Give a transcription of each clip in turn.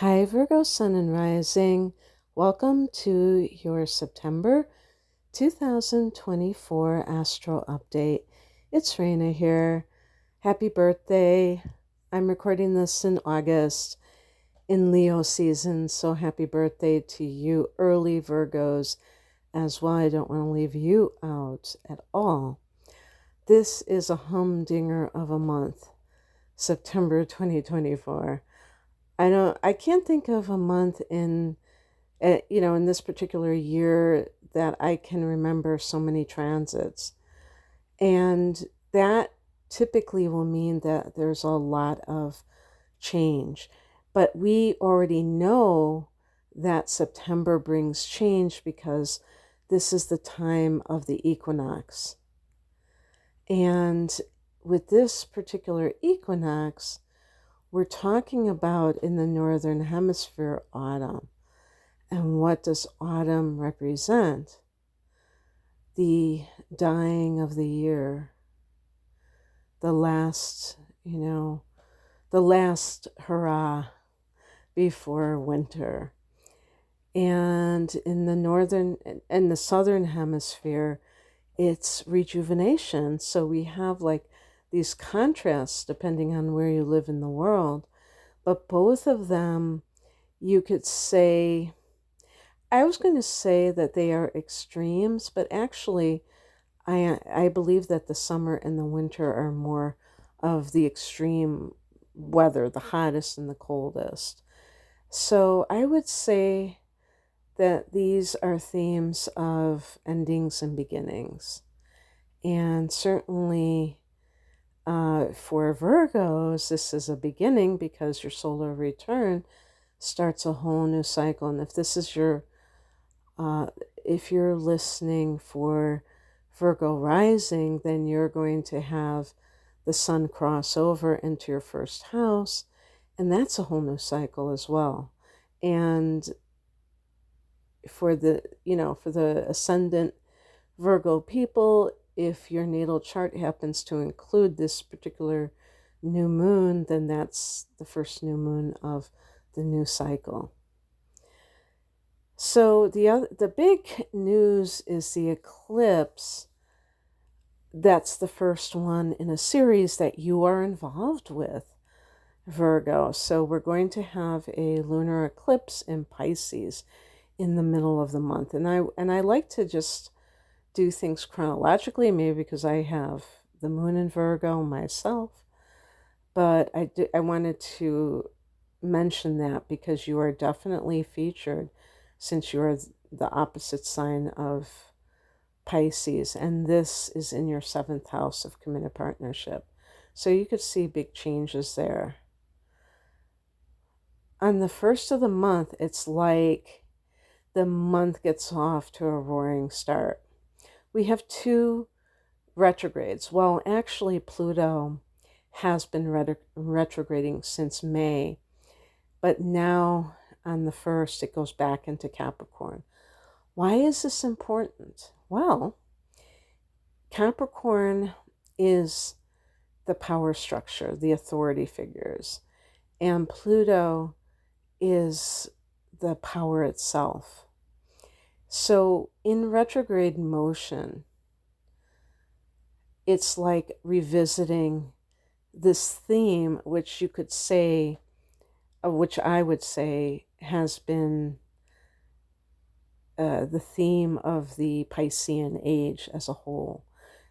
Hi, Virgo Sun and Rising. Welcome to your September 2024 Astro Update. It's Raina here. Happy birthday. I'm recording this in August in Leo season, so happy birthday to you early Virgos as well. I don't want to leave you out at all. This is a humdinger of a month, September 2024. I can't think of a month in this particular year that I can remember so many transits. And that typically will mean that there's a lot of change. But we already know that September brings change because this is the time of the equinox. And with this particular equinox, we're talking about in the Northern Hemisphere autumn. And what does autumn represent? The dying of the year, the last hurrah before winter. And in the Northern and the Southern Hemisphere, it's rejuvenation. So we have like these contrasts depending on where you live in the world. But both of them, you could say, I was going to say that they are extremes, but actually I believe that the summer and the winter are more of the extreme weather, the hottest and the coldest. So I would say that these are themes of endings and beginnings. And certainly for Virgos, this is a beginning because your solar return starts a whole new cycle. And if you're listening for Virgo rising, then you're going to have the sun cross over into your first house, and that's a whole new cycle as well. And for the ascendant Virgo people, if your natal chart happens to include this particular new moon, then that's the first new moon of the new cycle. So the big news is the eclipse. That's the first one in a series that you are involved with, Virgo. So we're going to have a lunar eclipse in Pisces in the middle of the month. And I like to just do things chronologically, maybe because I have the moon in Virgo myself. But I wanted to mention that because you are definitely featured since you are the opposite sign of Pisces, and this is in your 7th house of committed partnership. So you could see big changes there. On the first of the month, it's like the month gets off to a roaring start. We have 2 retrogrades. Well, actually, Pluto has been retrograding since May, but now on the 1st, it goes back into Capricorn. Why is this important? Well, Capricorn is the power structure, the authority figures, and Pluto is the power itself. So in retrograde motion, it's like revisiting this theme, which I would say has been the theme of the Piscean age as a whole.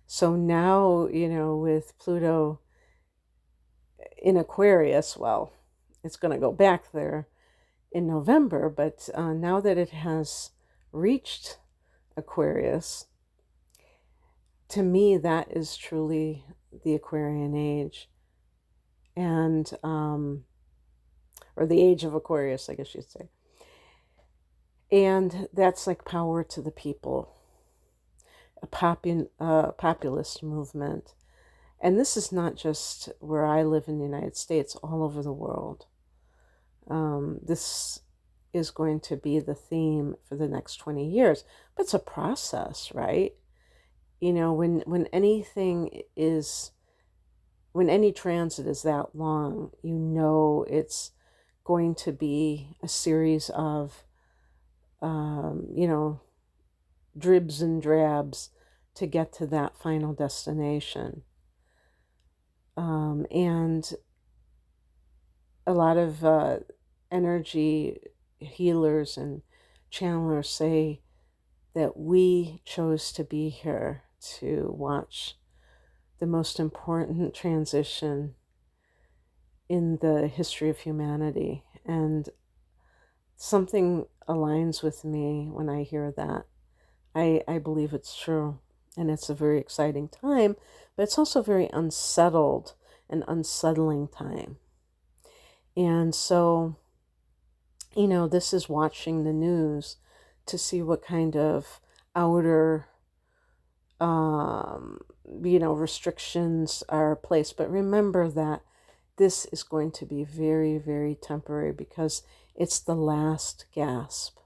So now, with Pluto in Aquarius, well, it's going to go back there in November, but now that it has reached Aquarius, to me, that is truly the Aquarian age. And or the age of Aquarius, I guess you'd say. And that's like power to the people, a populist movement. And this is not just where I live in the United States, all over the world. This is going to be the theme for the next 20 years. But it's a process, right? When any transit is that long, it's going to be a series of, you know, dribs and drabs to get to that final destination. And a lot of energy healers and channelers say that we chose to be here to watch the most important transition in the history of humanity. And something aligns with me when I hear that. I believe it's true. And it's a very exciting time, but it's also very unsettled and unsettling time. And so, you know, this is watching the news to see what kind of outer, you know, restrictions are placed. But remember that this is going to be very, very temporary because it's the last gasp.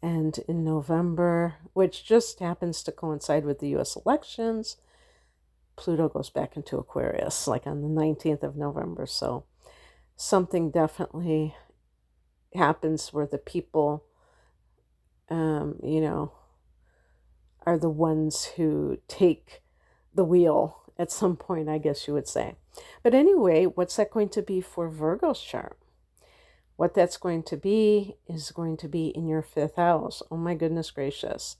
And in November, which just happens to coincide with the US elections, Pluto goes back into Aquarius, like on the 19th of November. So something definitely happens where the people, you know, are the ones who take the wheel at some point, I guess you would say. But anyway, what's that going to be for Virgo's chart? What that's going to be is going to be in your 5th house. Oh my goodness gracious.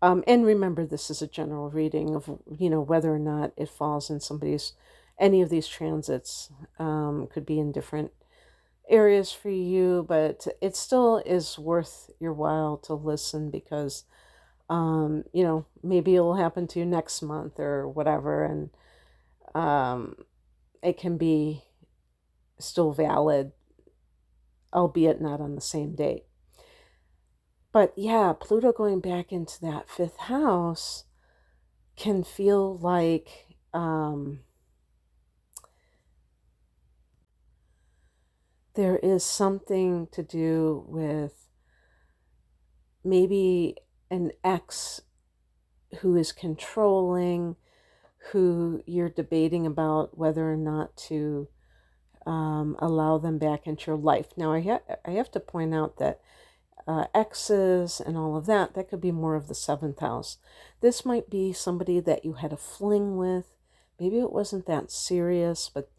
And remember, this is a general reading of, you know, whether or not it falls in any of these transits, could be in different areas for you, but it still is worth your while to listen because, you know, maybe it'll happen to you next month or whatever. And it can be still valid, albeit not on the same date. But yeah, Pluto going back into that 5th house can feel like there is something to do with maybe an ex who is controlling, who you're debating about whether or not to allow them back into your life. Now, I have to point out that exes and all of that, that could be more of the 7th house. This might be somebody that you had a fling with. Maybe it wasn't that serious, but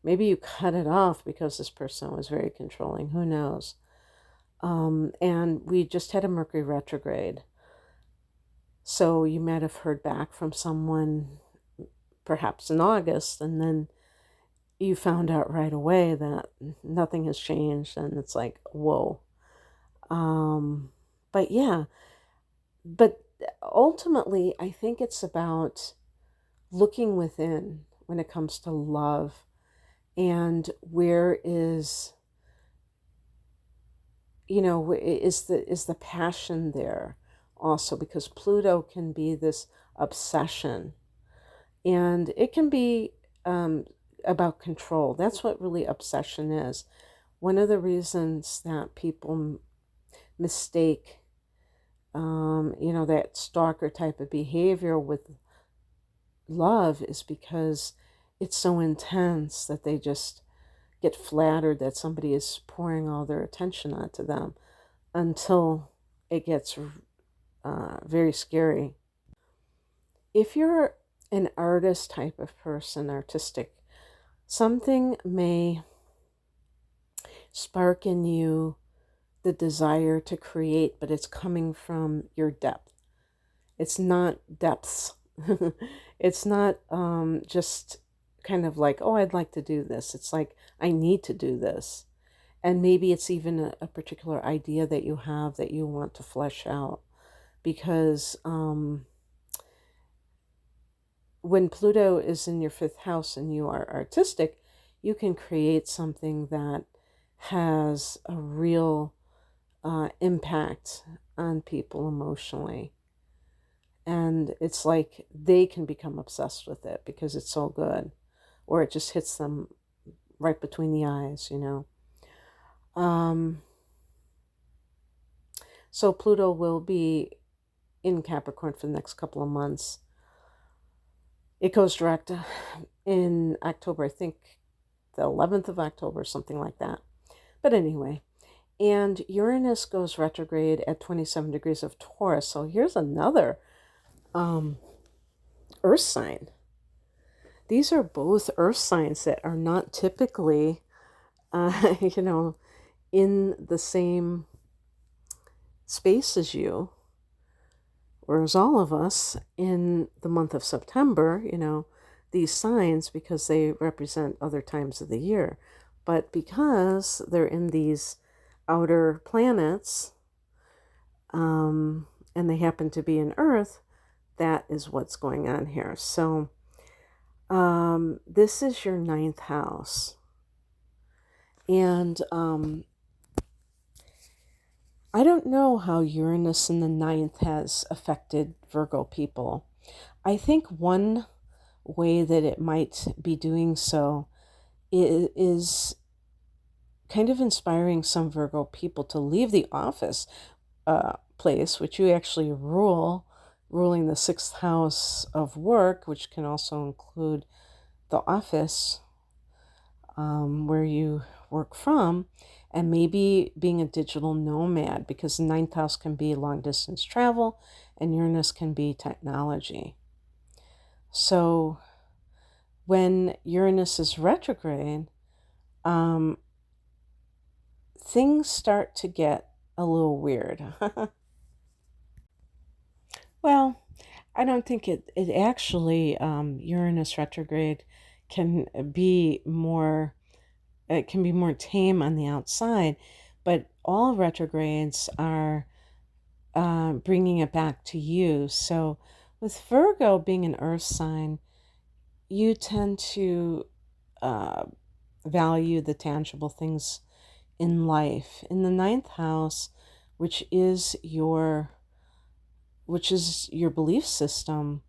maybe you cut it off because this person was very controlling. Who knows? And we just had a Mercury retrograde. So you might have heard back from someone perhaps in August, and then you found out right away that nothing has changed, and it's like, whoa. But yeah, but ultimately, I think it's about looking within when it comes to love, and where is, you know, is the passion there also, because Pluto can be this obsession, and it can be about control. That's what really obsession is. One of the reasons that people mistake, you know, that stalker type of behavior with love is because it's so intense that they just get flattered that somebody is pouring all their attention onto them until it gets very scary. If you're an artist type of person, artistic, something may spark in you the desire to create, but it's coming from your depth. It's not depths. It's not just kind of like, oh, I'd like to do this. It's like, I need to do this. And maybe it's even a particular idea that you have that you want to flesh out. Because when Pluto is in your 5th house and you are artistic, you can create something that has a real impact on people emotionally. And it's like they can become obsessed with it because it's so good, or it just hits them right between the eyes, you know. So Pluto will be in Capricorn for the next couple of months. It goes direct in October, I think the 11th of October, something like that. But anyway, and Uranus goes retrograde at 27 degrees of Taurus. So here's another um, earth sign. These are both earth signs that are not typically, you know, in the same space as you, whereas all of us in the month of September, you know, these signs, because they represent other times of the year, but because they're in these outer planets, and they happen to be in Earth, that is what's going on here. So this is your ninth house. And I don't know how Uranus in the ninth has affected Virgo people. I think one way that it might be doing so is kind of inspiring some Virgo people to leave the office place, which you actually ruling the sixth house of work, which can also include the office where you work from, and maybe being a digital nomad, because the ninth house can be long distance travel and Uranus can be technology. So when Uranus is retrograde, things start to get a little weird. Well, I don't think it actually, Uranus retrograde can be more, it can be more tame on the outside, but all retrogrades are bringing it back to you. So with Virgo being an earth sign, you tend to uh, value the tangible things in life. In the ninth house, which is your belief system,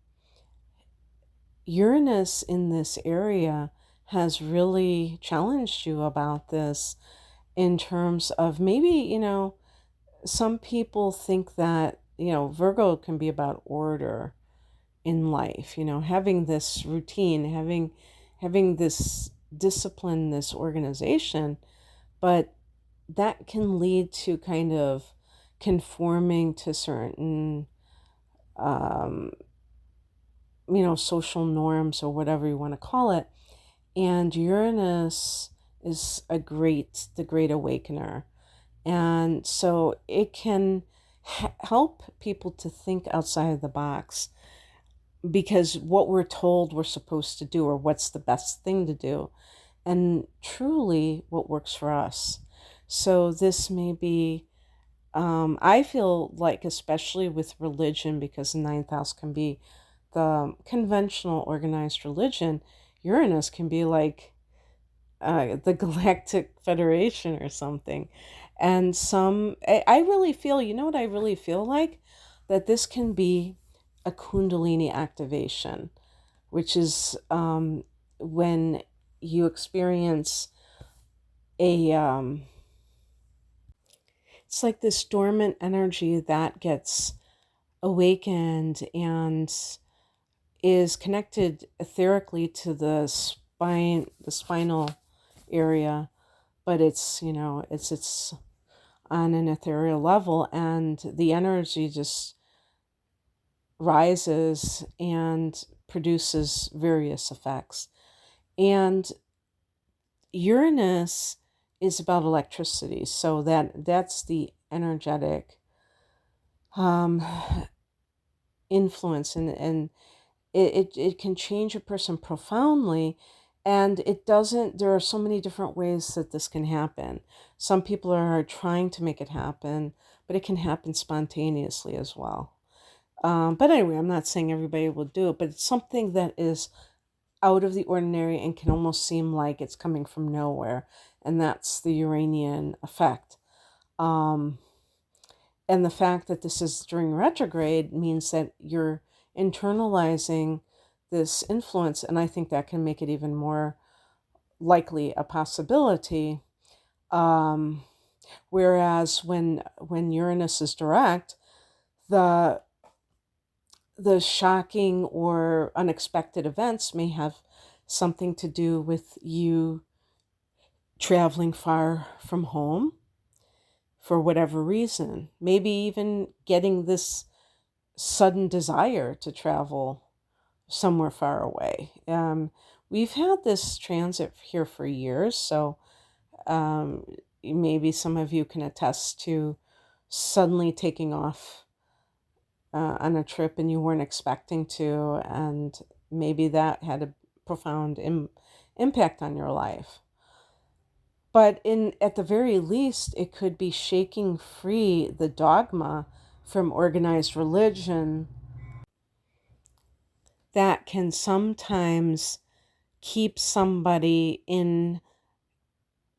Uranus in this area has really challenged you about this, in terms of maybe, some people think that, Virgo can be about order in life, having this routine, having this discipline, this organization, but that can lead to kind of conforming to certain um, social norms, or whatever you want to call it. And Uranus is the great awakener. And so it can help people to think outside of the box, because what we're told we're supposed to do, or what's the best thing to do, and truly what works for us. So this may be, I feel like, especially with religion, because the ninth house can be the conventional organized religion, Uranus can be like the Galactic Federation or something. And I really feel, you know what I really feel like? That this can be a Kundalini activation, which is when you experience it's like this dormant energy that gets awakened and is connected etherically to the spinal area, but it's on an ethereal level, and the energy just rises and produces various effects. And Uranus is about electricity, so that's the energetic um, influence, and it can change a person profoundly. And it doesn't, there are so many different ways that this can happen. Some people are trying to make it happen, but it can happen spontaneously as well. But anyway, I'm not saying everybody will do it, but it's something that is out of the ordinary and can almost seem like it's coming from nowhere. And that's the Uranian effect. Um, and the fact that this is during retrograde means that you're internalizing this influence. And I think that can make it even more likely a possibility. Whereas when Uranus is direct, the shocking or unexpected events may have something to do with you traveling far from home for whatever reason. Maybe even getting this sudden desire to travel somewhere far away. We've had this transit here for years, so um, maybe some of you can attest to suddenly taking off on a trip and you weren't expecting to, and maybe that had a profound impact on your life. But at the very least, it could be shaking free the dogma from organized religion that can sometimes keep somebody in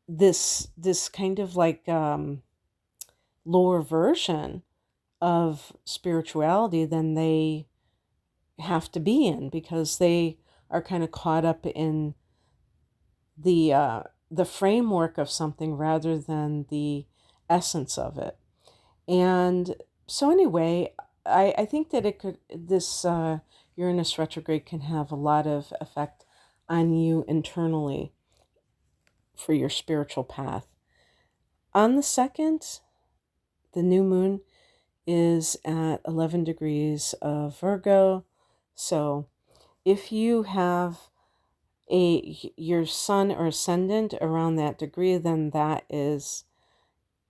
this kind of like lower version of spirituality than they have to be in, because they are kind of caught up in the framework of something rather than the essence of it. And so anyway, I think that this Uranus retrograde can have a lot of effect on you internally for your spiritual path. On the 2nd, the new moon is at 11 degrees of Virgo. So if you have your sun or ascendant around that degree, then that is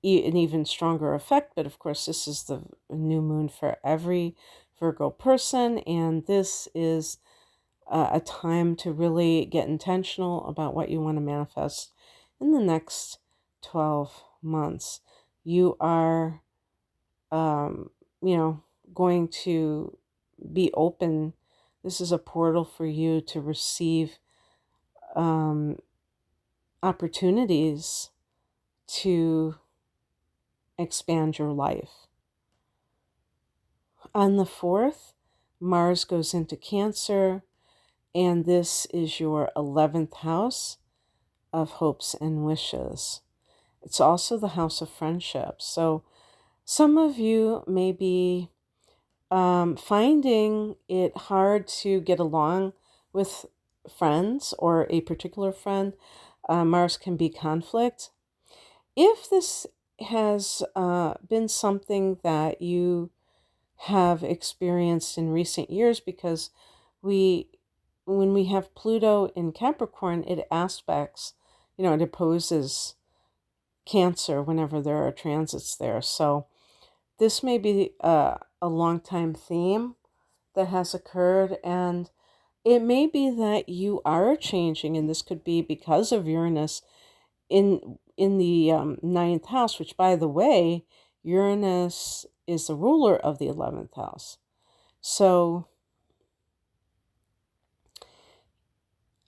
an even stronger effect. But of course, this is the new moon for every Virgo person, and this is a time to really get intentional about what you want to manifest in the next 12 months. You are, going to be open. This is a portal for you to receive opportunities to expand your life. On the 4th, Mars goes into Cancer, and this is your 11th house of hopes and wishes. It's also the house of friendship. So some of you may be finding it hard to get along with friends or a particular friend. Mars can be conflict. If this has been something that you have experienced in recent years, because when we have Pluto in Capricorn, it aspects, it opposes Cancer whenever there are transits there. So this may be a long time theme that has occurred, and it may be that you are changing, and this could be because of Uranus in the 9th house, which, by the way, Uranus is the ruler of the 11th house. So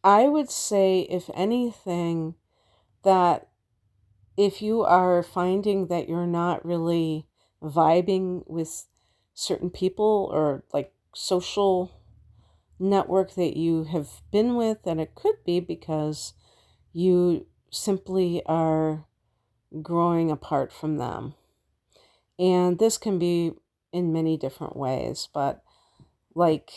I would say, if anything, that if you are finding that you're not really vibing with certain people or like social network that you have been with, then it could be because you simply are growing apart from them. And this can be in many different ways, but like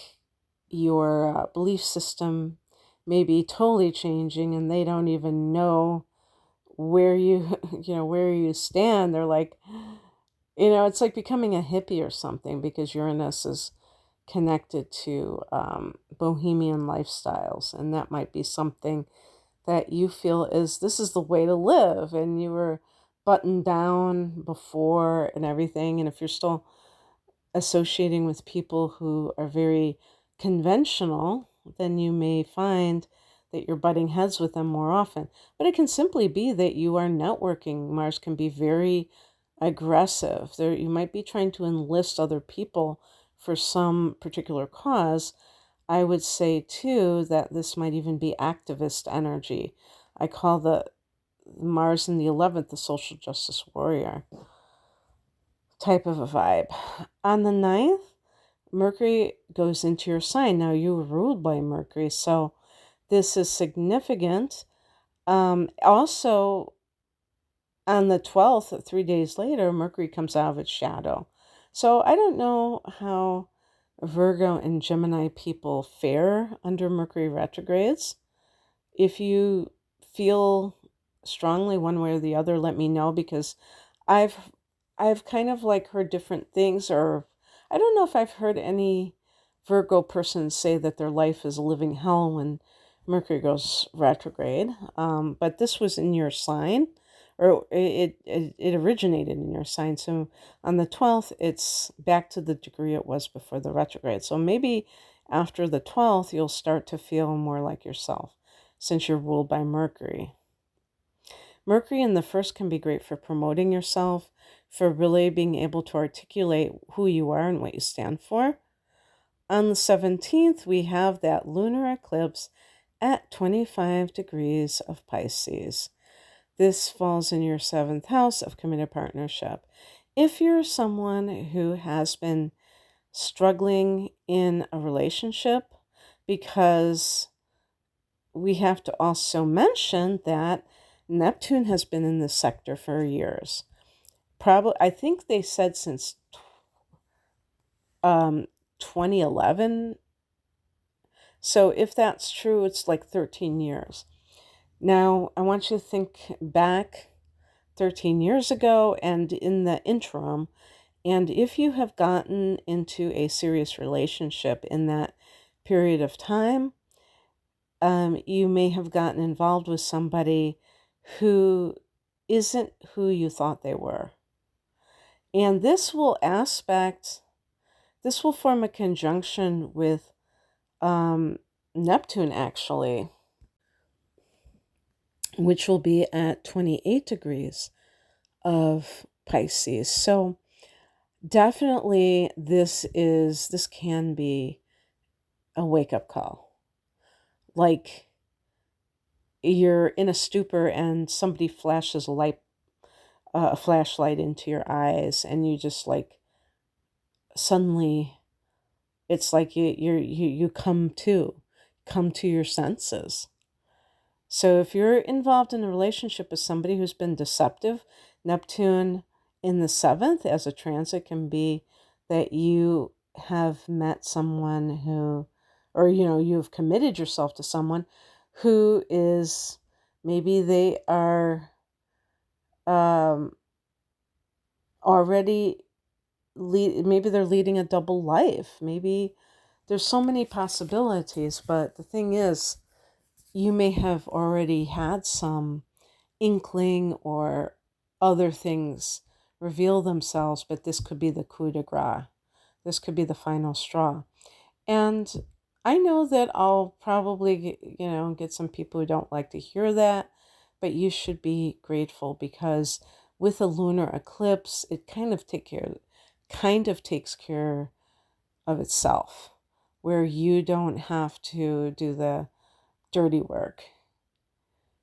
your belief system may be totally changing and they don't even know where you where you stand. They're like, it's like becoming a hippie or something, because Uranus is connected to bohemian lifestyles, and that might be something that you feel this is the way to live, and you were buttoned down before and everything. And if you're still associating with people who are very conventional, then you may find that you're butting heads with them more often. But it can simply be that you are networking. Mars can be very aggressive. You might be trying to enlist other people for some particular cause. I would say, too, that this might even be activist energy. I call the Mars in the 11th the social justice warrior type of a vibe. On the 9th, Mercury goes into your sign. Now, you were ruled by Mercury, so this is significant. Also, on the 12th, 3 days later, Mercury comes out of its shadow. So I don't know how Virgo and Gemini people fare under Mercury retrogrades. If you feel strongly one way or the other, let me know, because I've I've kind of like heard different things, or I don't know if I've heard any Virgo person say that their life is a living hell when Mercury goes retrograde. But this was in your sign, or it originated in your sign. So on the 12th, it's back to the degree it was before the retrograde. So maybe after the 12th, you'll start to feel more like yourself, since you're ruled by Mercury. Mercury in the first can be great for promoting yourself, for really being able to articulate who you are and what you stand for. On the 17th, we have that lunar eclipse at 25 degrees of Pisces. This falls in your 7th house of committed partnership. If you're someone who has been struggling in a relationship, because we have to also mention that Neptune has been in this sector for years. Probably, I think they said since 2011. So if that's true, it's like 13 years. Now, I want you to think back 13 years ago and in the interim, and if you have gotten into a serious relationship in that period of time, you may have gotten involved with somebody who isn't who you thought they were. And this will form a conjunction with Neptune, actually, which will be at 28 degrees of Pisces. So definitely this can be a wake-up call. Like you're in a stupor and somebody flashes a flashlight into your eyes, and you just like suddenly, it's like you come to your senses. So if you're involved in a relationship with somebody who's been deceptive, Neptune in the 7th as a transit can be that you have met someone who, or you've committed yourself to someone who is, maybe they are already maybe they're leading a double life. Maybe there's so many possibilities, but the thing is, you may have already had some inkling or other things reveal themselves, but this could be the coup de grace. This could be the final straw. And I know that I'll probably, get some people who don't like to hear that, but you should be grateful, because with a lunar eclipse, it kind of takes care of itself, where you don't have to do the dirty work.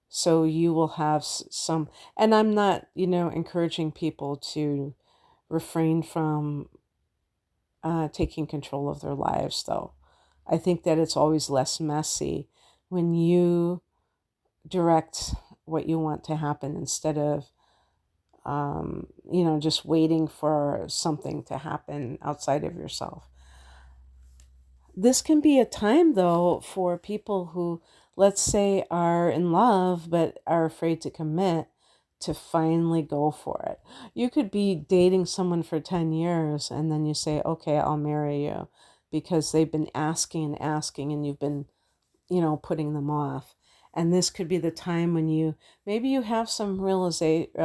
So you will have some, and I'm not, encouraging people to refrain from taking control of their lives, though. I think that it's always less messy when you direct what you want to happen, instead of, just waiting for something to happen outside of yourself. This can be a time, though, for people who, let's say, are in love but are afraid to commit, to finally go for it. You could be dating someone for 10 years and then you say, okay, I'll marry you, because they've been asking and asking and you've been, putting them off. And this could be the time when maybe you have some revelation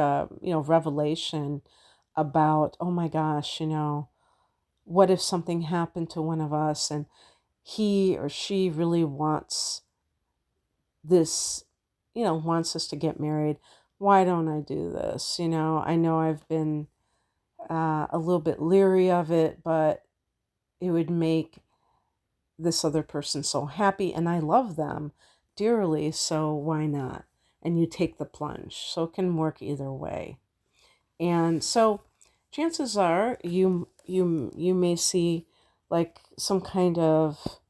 about, oh my gosh, what if something happened to one of us and he or she really wants this, wants us to get married. Why don't I do this? I know I've been a little bit leery of it, but it would make this other person so happy, and I love them dearly, so why not? And you take the plunge. So it can work either way. And so chances are you may see like some kind of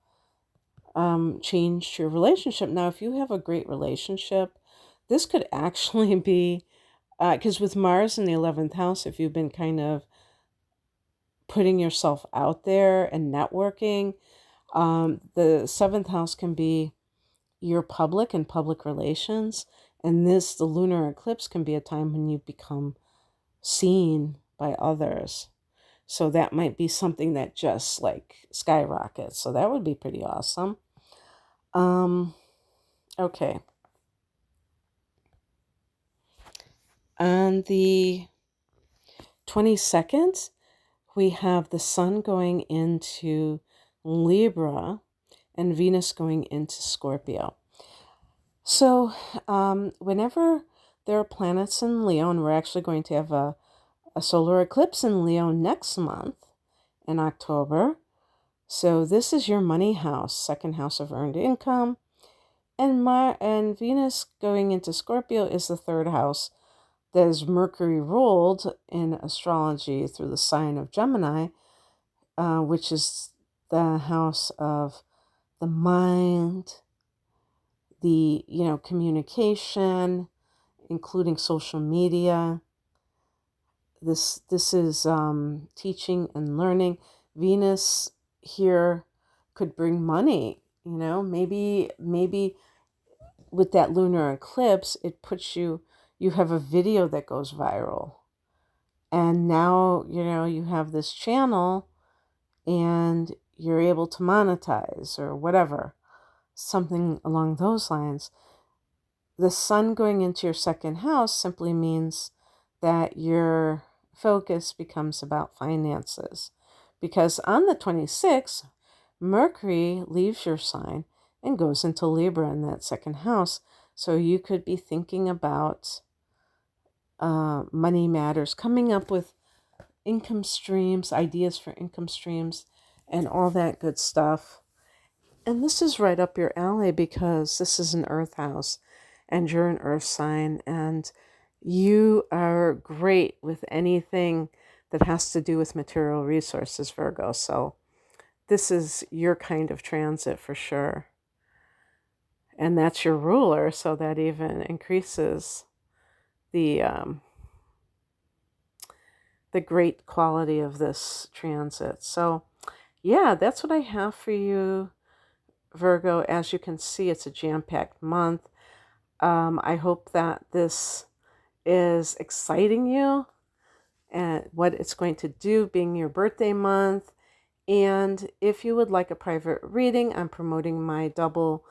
change to your relationship. Now, if you have a great relationship, this could actually be, because with Mars in the 11th house, if you've been kind of putting yourself out there and networking, the 7th house can be your public and public relations. And the lunar eclipse can be a time when you become seen by others. So that might be something that just like skyrockets. So that would be pretty awesome. Okay. On the 22nd, we have the sun going into Libra and Venus going into Scorpio. So whenever there are planets in Leo, and we're actually going to have a solar eclipse in Leo next month in October. So this is your money house, second house of earned income. And Venus going into Scorpio is the third house that is Mercury ruled in astrology through the sign of Gemini, which is the house of the mind, the communication, including social media. This is teaching and learning. Venus here could bring money. Maybe with that lunar eclipse, it puts you have a video that goes viral. And now, you have this channel and you're able to monetize or whatever, something along those lines. The sun going into your second house simply means that your focus becomes about finances. Because on the 26th, Mercury leaves your sign and goes into Libra in that second house. So you could be thinking about money matters, coming up with income streams, ideas for income streams, and all that good stuff. And this is right up your alley because this is an earth house and you're an earth sign and you are great with anything that has to do with material resources, Virgo. So this is your kind of transit for sure. And that's your ruler, so that even increases the great quality of this transit. So yeah, that's what I have for you, Virgo. As you can see, it's a jam-packed month. I hope that this is exciting you and what it's going to do being your birthday month. And if you would like a private reading, I'm promoting my double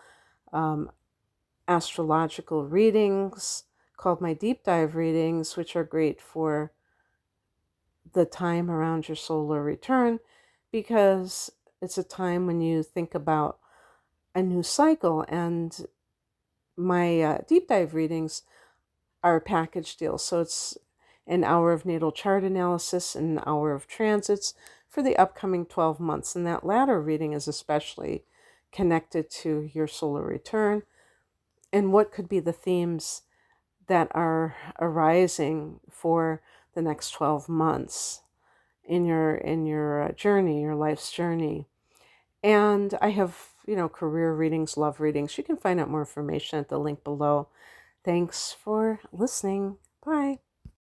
astrological readings called my deep dive readings, which are great for the time around your solar return because it's a time when you think about a new cycle. And my deep dive readings are a package deal. So it's an hour of natal chart analysis and an hour of transits for the upcoming 12 months. And that latter reading is especially connected to your solar return and what could be the themes that are arising for the next 12 months in your journey, your life's journey. And I have, career readings, love readings. You can find out more information at the link below. Thanks for listening. Bye.